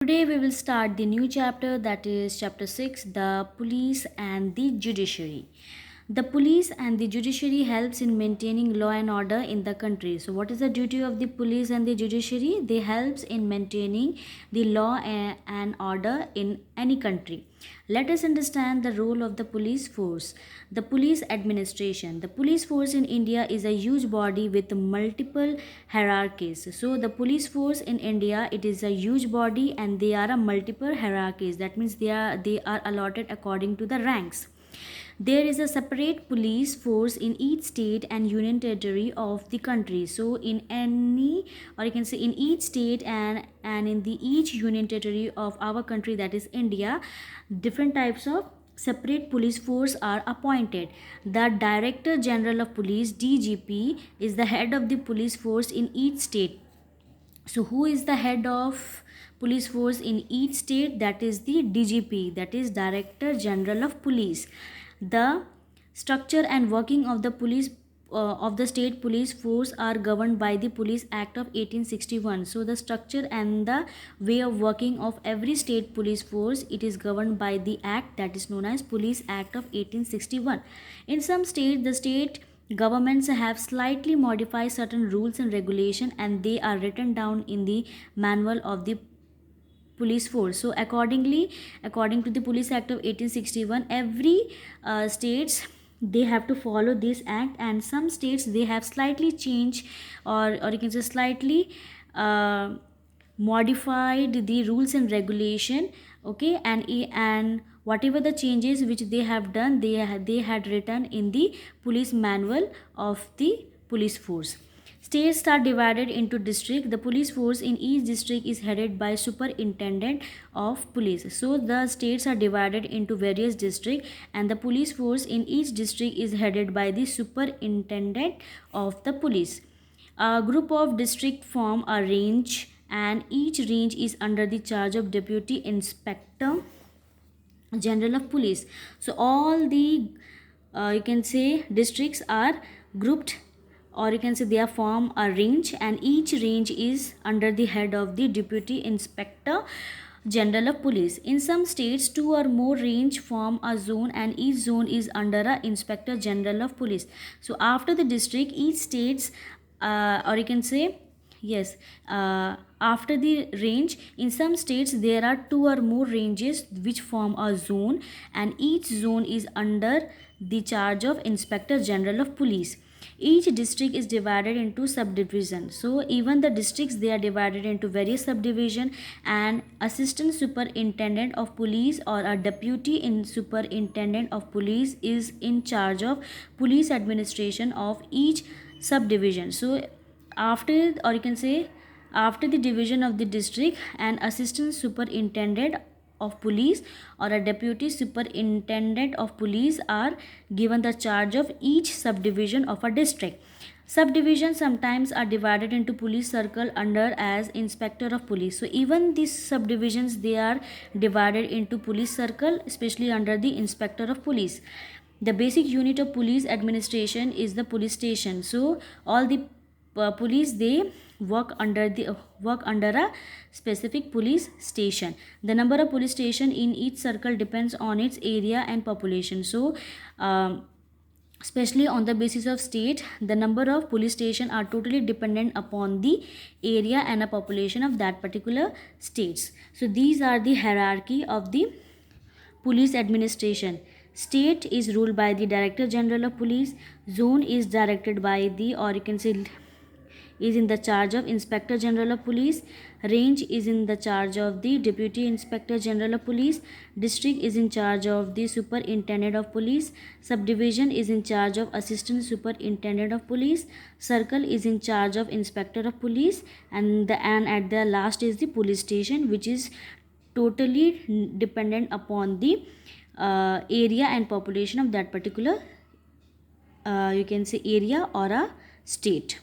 Today we will start the new chapter, that is chapter 6, the police and the judiciary. The police and the judiciary helps in maintaining law and order in the country. So what is the duty of the police and the judiciary? They helps in maintaining the law and order in any country. Let us understand the role of the police force. The police administration. The police force in India is a huge body with multiple hierarchies. So the police force in India, it is a huge body and they are a multiple hierarchies. That means they are allotted according to the ranks. There is a separate police force in each state and union territory of the country. So in any, or you can say in each state and in the each union territory of our country, that is India, different types of separate police force are appointed. The Director General of Police, DGP, is the head of the police force in each state. So who is the head of police force in each state? That is the DGP, that is Director General of Police. The structure and working of the police of the state police force are governed by the Police Act of 1861. So the structure and the way of working of every state police force, it is governed by the act that is known as Police Act of 1861. In some states, the state governments have slightly modified certain rules and regulation, and they are written down in the manual of the police force. So accordingly, according to the Police Act of 1861, every states, they have to follow this act, and some states, they have slightly changed, or you can say slightly modified the rules and regulation. Okay, and whatever the changes which they have done, they had written in the police manual of the police force. States are divided into district. The police force in each district is headed by superintendent of police. So the states are divided into various districts, and the police force in each district is headed by the superintendent of the police. A group of district form a range, and each range is under the charge of Deputy Inspector General of Police. So all the you can say districts are grouped, or you can say they are form a range, and each range is under the head of the Deputy Inspector General of Police. In some states, two or more range form a zone, and each zone is under a Inspector General of Police. So after the district, each states or you can say yes, after the range, in some states there are two or more ranges which form a zone, and each zone is under the charge of Inspector General of Police. Each district is divided into subdivision. So even the districts, they are divided into various subdivision, and assistant superintendent of police or a deputy in superintendent of police is in charge of police administration of each subdivision. So after, or you can say after the division of the district, an assistant superintendent of police or a deputy superintendent of police are given the charge of each subdivision of a district. Subdivisions sometimes are divided into police circle under as inspector of police. So even these subdivisions, they are divided into police circle, especially under the inspector of police. The basic unit of police administration is the police station. So all the police, they work under a specific police station. The number of police station in each circle depends on its area and population. So especially on the basis of state, the number of police station are totally dependent upon the area and a population of that particular states. So these are the hierarchy of the police administration. State is ruled by the Director General of Police. Zone is directed by the, or you can say is in the charge of Inspector General of Police. Range is in the charge of the Deputy Inspector General of Police. District is in charge of the Superintendent of Police. Subdivision is in charge of Assistant Superintendent of Police. Circle is in charge of Inspector of Police, and at the last is the police station, which is totally dependent upon the area and population of that particular you can say area or a state.